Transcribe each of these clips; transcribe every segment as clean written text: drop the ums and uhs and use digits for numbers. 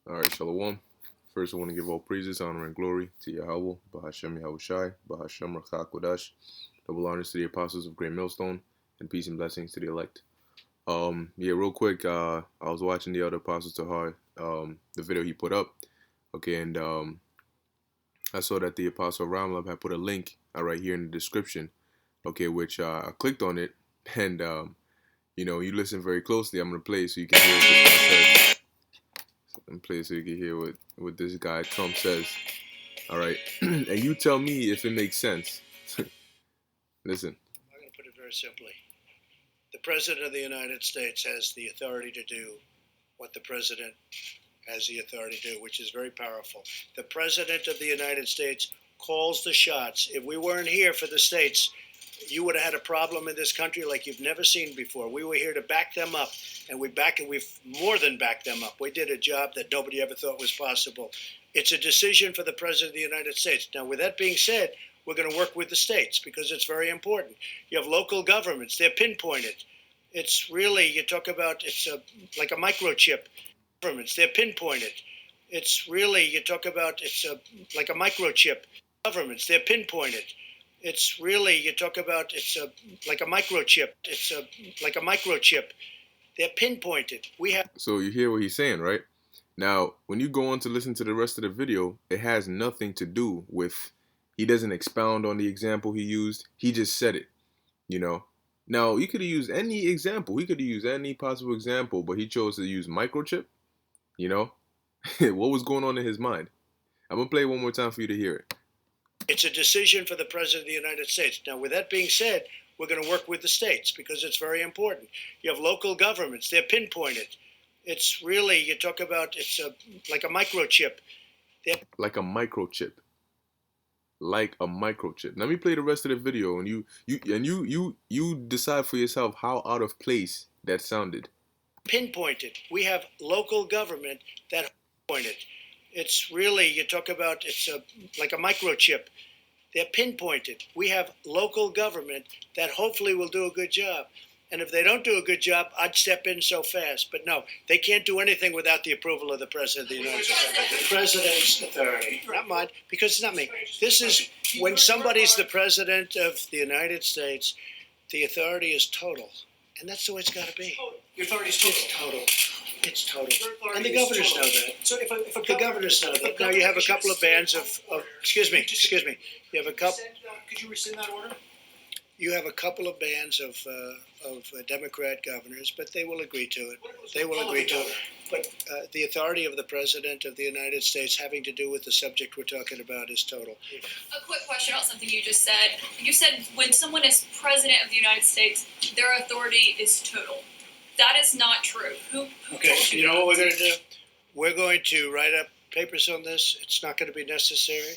All right, Shalom. First, I want to give all praises, honor, and glory to Yahweh, Bahashem Yahushai, Bahashem Rakha Kodash. Double honors to the apostles of Great Millstone, and peace and blessings to the elect. Yeah, real quick, I was watching the other Apostle Tahar, the video he put up, okay, and I saw that the Apostle Ramlab had put a link right here in the description, okay, which I clicked on it, and you listen very closely. I'm gonna play so you can hear what this guy says. And play so you can hear what this guy Trump says. All right, and you tell me if it makes sense. Listen. I'm going to put it very simply. The President of the United States has the authority to do what the President has the authority to do, which is very powerful. The President of the United States calls the shots. If we weren't here for the states, you would have had a problem in this country like you've never seen before. We were here to back them up, and we've more than backed them up. We did a job that nobody ever thought was possible. It's a decision for the President of the United States. Now, with that being said, we're going to work with the states because it's very important. You have local governments. They're pinpointed. It's really, you talk about, like a microchip. Governments, they're pinpointed. It's really, you talk about, like a microchip. Governments, they're pinpointed. It's really, you talk about, like a microchip. Like a microchip. They're pinpointed. So you hear what he's saying, right? Now, when you go on to listen to the rest of the video, it has nothing to do with, he doesn't expound on the example he used. He just said it, Now, he could have used any example. He could have used any possible example, but he chose to use microchip, What was going on in his mind? I'm going to play it one more time for you to hear it. It's a decision for the President of the United States. Now, with that being said, we're going to work with the states because it's very important. You have local governments. They're pinpointed. It's really, you talk about, like a microchip. Like a microchip. Like a microchip. Let me play the rest of the video, and you decide for yourself how out of place that sounded. Pinpointed. We have local government that pointed. It's really, you talk about, like a microchip. They're pinpointed. We have local government that hopefully will do a good job. And if they don't do a good job, I'd step in so fast. But no, they can't do anything without the approval of the President of the United States. The President's authority, not mine, because it's not me. This is, when somebody's the President of the United States, the authority is total. And that's the way it's got to be. Your authority is total. It's total. It's total. And the governors know that. So if the governors know that. Now you have a couple of bands of excuse me. You have a couple. Could you rescind that order? You have a couple of bands of Democrat governors, but they will agree to it. They will agree to it. But the authority of the President of the United States having to do with the subject we're talking about is total. A quick question about something you just said. You said when someone is President of the United States, their authority is total. That is not true. Who okay, told you know what we're going to do? We're going to write up papers on this. It's not going to be necessary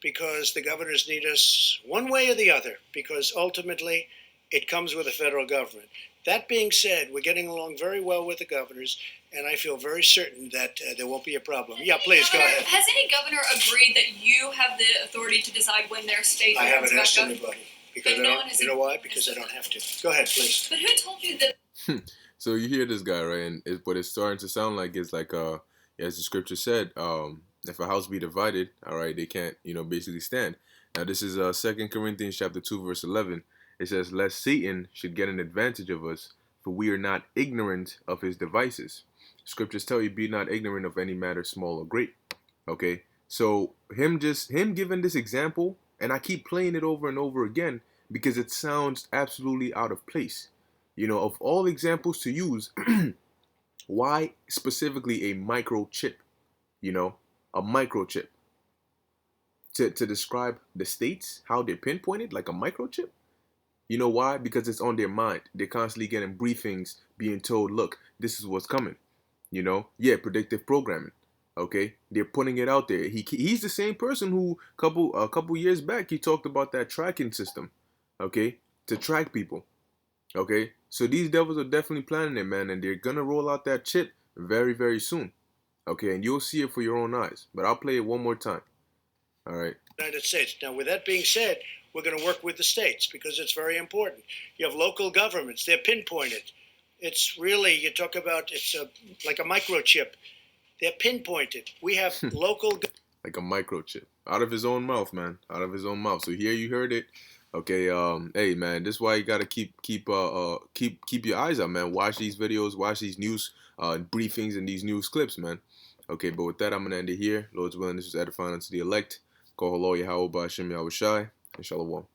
because the governors need us one way or the other, because ultimately it comes with the federal government. That being said, we're getting along very well with the governors, and I feel very certain that there won't be a problem. Yeah, please, go ahead. Has any governor agreed that you have the authority to decide when their state I haven't asked back up? anybody. Because I don't, you know why? Because I don't have to. Go ahead, please. But who told you that? So you hear this guy, right? And what it's starting to sound like is like, as the scripture said, if a house be divided, all right, they can't, basically stand. Now this is 2 Corinthians chapter 2, verse 11. It says, lest Satan should get an advantage of us, for we are not ignorant of his devices. Scriptures tell you, be not ignorant of any matter small or great. Okay, so him giving this example, and I keep playing it over and over again because it sounds absolutely out of place. Of all examples to use, why specifically a microchip? A microchip to describe the states, how they're pinpointed, like a microchip. You know why? Because it's on their mind. They're constantly getting briefings, being told, look, this is what's coming. Predictive programming. Okay, they're putting it out there. He's the same person who a couple years back he talked about that tracking system. Okay, to track people. Okay, so these devils are definitely planning it, man, and they're gonna roll out that chip very, very soon. Okay, and you'll see it for your own eyes. But I'll play it one more time. All right. United States. Now, with that being said, we're going to work with the states because it's very important. You have local governments. They're pinpointed. It's really, you talk about, like a microchip. They're pinpointed. We have local. Like a microchip out of his own mouth, man, out of his own mouth. So here you heard it. Okay, hey man, this is why you gotta keep your eyes out, man. Watch these videos, watch these news briefings and these news clips, man. Okay, but with that, I'm gonna end it here. Lord's willing, this is edifying unto the elect. Call hello Yahweh Ba'Shem Yahweh Shai, and Shalom.